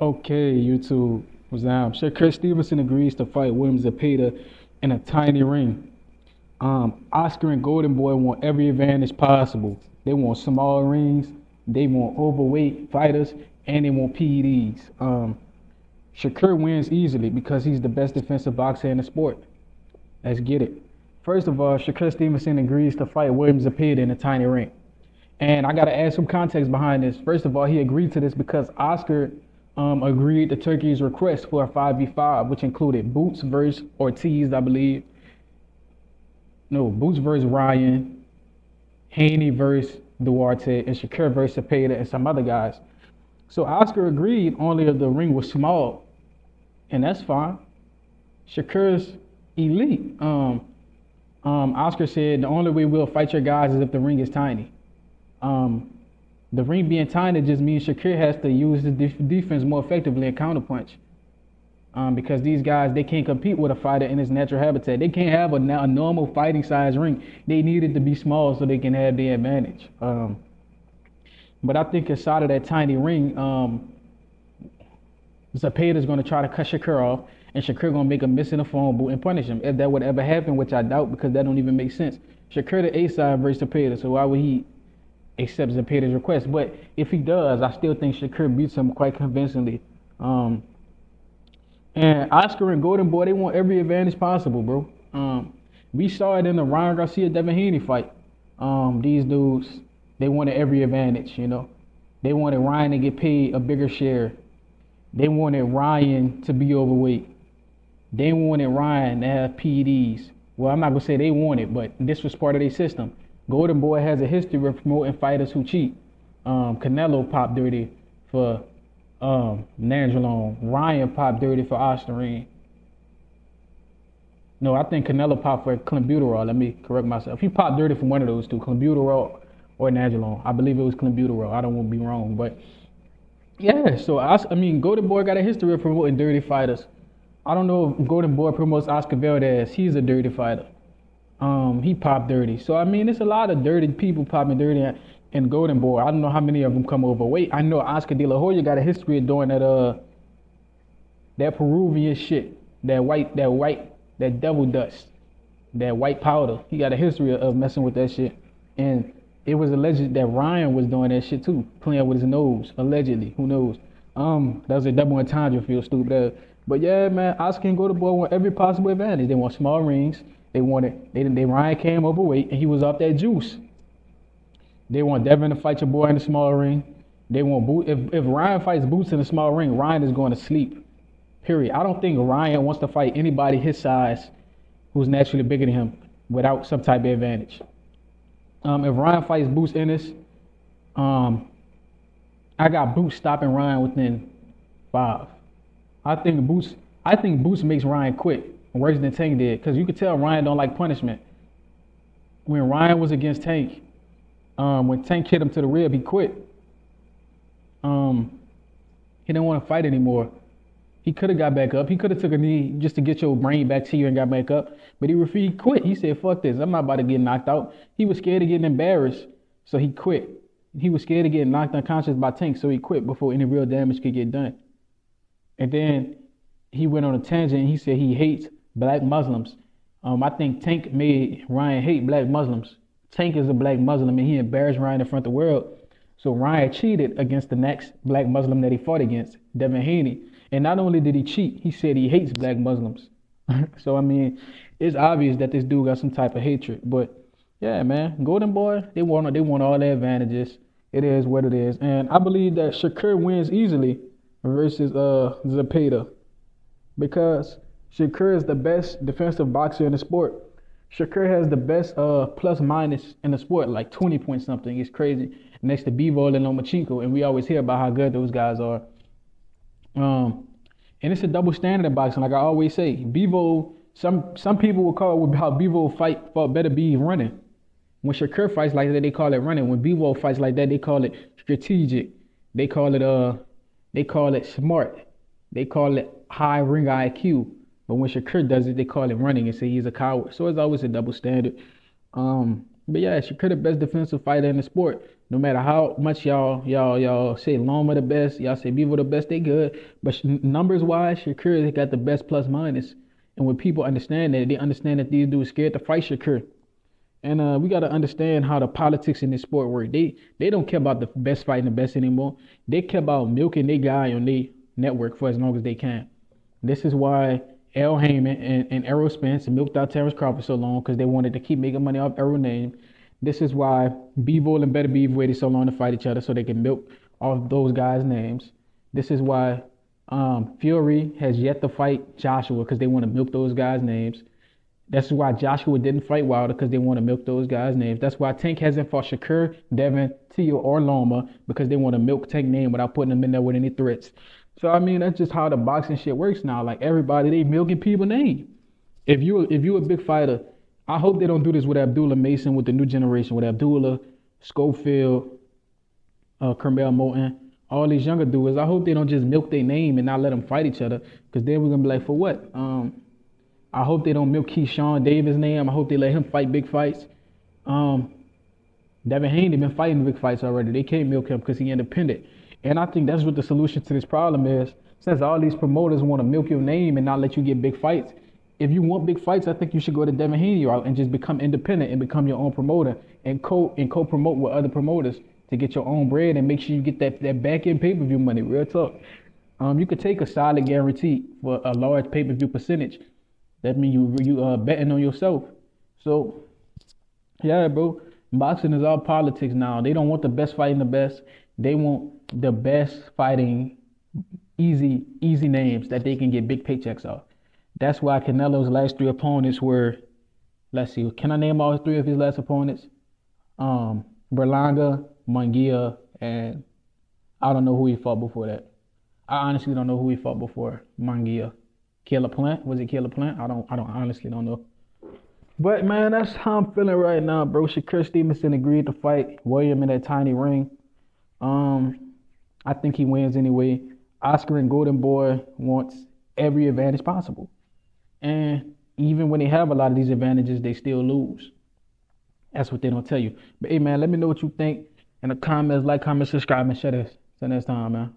Okay, YouTube was down. Shakur Stevenson agrees to fight William Zepeda in a tiny ring. Oscar and Golden Boy want every advantage possible. They want small rings, they want overweight fighters, and they want PEDs. Shakur wins easily because he's the best defensive boxer in the sport. Let's get it. First of all, Shakur Stevenson agrees to fight William Zepeda in a tiny ring. And I got to add some context behind this. First of all, he agreed to this because Oscar agreed to Turkey's request for a 5v5, which included Boots versus Ortiz, I believe. No, Boots versus Ryan, Haney versus Duarte, and Shakur versus Cepeda and some other guys. So Oscar agreed only if the ring was small, and that's fine. Shakur's elite. Oscar said the only way we'll fight your guys is if the ring is tiny. Um, the ring being tiny just means Shakur has to use the defense more effectively and counterpunch. Because these guys, they can't compete with a fighter in his natural habitat. They can't have a normal fighting size ring. They need it to be small so they can have the advantage. But I think inside of that tiny ring, Zepeda's going to try to cut Shakur off, and Shakur going to make a miss in the phone booth and punish him. If that would ever happen, which I doubt because that don't even make sense. Shakur the A side versus Zepeda, so why would he accept Zepeda's request? But if he does, I still think Shakur beats him quite convincingly. And Oscar and Golden Boy, they want every advantage possible, bro. We saw it in the Ryan Garcia Devin Haney fight. These dudes, they wanted every advantage, you know. They wanted Ryan to get paid a bigger share. They wanted Ryan to be overweight. They wanted Ryan to have PEDs. Well, I'm not gonna say they wanted, but this was part of their system. Golden Boy has a history of promoting fighters who cheat. Canelo popped dirty for Nandrolone. Ryan popped dirty for Osterine. No, I think Canelo popped for clenbuterol. Let me correct myself. He popped dirty from one of those two, clenbuterol or Nandrolone. I believe it was clenbuterol. I don't want to be wrong, but yeah. So I mean, Golden Boy got a history of promoting dirty fighters. I don't know if Golden Boy promotes Oscar Valdez. He's a dirty fighter. He popped dirty. So I mean, it's a lot of dirty people popping dirty and Golden Boy. I don't know how many of them come overweight. I know Oscar De La Hoya got a history of doing that Peruvian shit, that devil dust, that white powder. He got a history of messing with that shit, and it was alleged that Ryan was doing that shit too, playing with his nose. Allegedly, who knows? That was a double entendre. Feel stupid. But yeah, man, Oscar and Golden Boy want every possible advantage. They want small rings. They Ryan came overweight and he was off that juice. They want Devin to fight your boy in the small ring. They want if Ryan fights Boots in the small ring, Ryan is going to sleep. Period. I don't think Ryan wants to fight anybody his size who's naturally bigger than him without some type of advantage. If Ryan fights Boots Ennis, I got Boots stopping Ryan within 5. I think Boots makes Ryan quit worse than Tank did, because you could tell Ryan don't like punishment. When Ryan was against Tank, when Tank hit him to the rib, he quit. He didn't want to fight anymore. He could have got back up. He could have took a knee just to get your brain back to you and got back up. But he refused. He quit. He said, "Fuck this. I'm not about to get knocked out." He was scared of getting embarrassed, so he quit. He was scared of getting knocked unconscious by Tank, so he quit before any real damage could get done. And then he went on a tangent and he said he hates black Muslims. I think Tank made Ryan hate black Muslims. Tank is a black Muslim and he embarrassed Ryan in front of the world. So Ryan cheated against the next black Muslim that he fought against, Devin Haney. And not only did he cheat, he said he hates black Muslims. So I mean, it's obvious that this dude got some type of hatred. But yeah, man, Golden Boy, they want all the advantages. It is what it is. And I believe that Shakur wins easily versus Zepeda, because Shakur is the best defensive boxer in the sport. Shakur has the best plus minus in the sport, like 20 point something. It's crazy. Next to Bivol and Lomachenko, and we always hear about how good those guys are. And it's a double standard in boxing, like I always say. Bivol, some people will call it how Bivol fought better be running. When Shakur fights like that, they call it running. When Bivol fights like that, they call it strategic. They call it smart. They call it high ring IQ. But when Shakur does it, they call it running and say he's a coward. So it's always a double standard. But yeah, Shakur the best defensive fighter in the sport. No matter how much y'all say Loma the best, y'all say Beaver the best, they good. But numbers wise, Shakur they got the best plus minus. And when people understand that, they understand that these dudes scared to fight Shakur. And we got to understand how the politics in this sport work. They don't care about the best fighting the best anymore. They care about milking their guy on their network for as long as they can. This is why Al Heyman and Errol Spence milked out Terrence Crawford so long because they wanted to keep making money off Errol's name. This is why Bivol and Better Beef waited so long to fight each other so they can milk off those guys' names. This is why Fury has yet to fight Joshua because they want to milk those guys' names. That's why Joshua didn't fight Wilder because they want to milk those guys' names. That's why Tank hasn't fought Shakur, Devin, Tio, or Loma because they want to milk Tank name without putting them in there with any threats. So I mean that's just how the boxing shit works now. Like everybody, they milking people name. If you a big fighter, I hope they don't do this with Abdullah Mason with the new generation with Abdullah, Schofield, Kermel Moulton, all these younger dudes. I hope they don't just milk their name and not let them fight each other because then we're gonna be like for what? I hope they don't milk Keyshawn Davis' name. I hope they let him fight big fights. Um, Devin Haney been fighting big fights already. They can't milk him because he's independent. And I think that's what the solution to this problem is. Since all these promoters want to milk your name and not let you get big fights, if you want big fights, I think you should go to Devin Haney route and just become independent and become your own promoter and co-promote with other promoters to get your own bread and make sure you get that back end pay-per-view money. Real talk. You could take a solid guarantee for a large pay-per-view percentage. That means you betting on yourself. So yeah, bro. Boxing is all politics now. They don't want the best fighting the best. They want the best fighting easy names that they can get big paychecks off. That's why Canelo's last three opponents were, let's see, can I name all three of his last opponents? Berlanga, Munguia, and I don't know who he fought before that. I honestly don't know who he fought before Munguia. Caleb Plant? Was it Caleb Plant? I don't honestly don't know. But man, that's how I'm feeling right now, bro. Shakur Stevenson agreed to fight William in that tiny ring. I think he wins anyway. Oscar and Golden Boy wants every advantage possible. And even when they have a lot of these advantages, they still lose. That's what they don't tell you. But hey man, let me know what you think in the comments. Like, comment, subscribe, and share this. Till next time, man.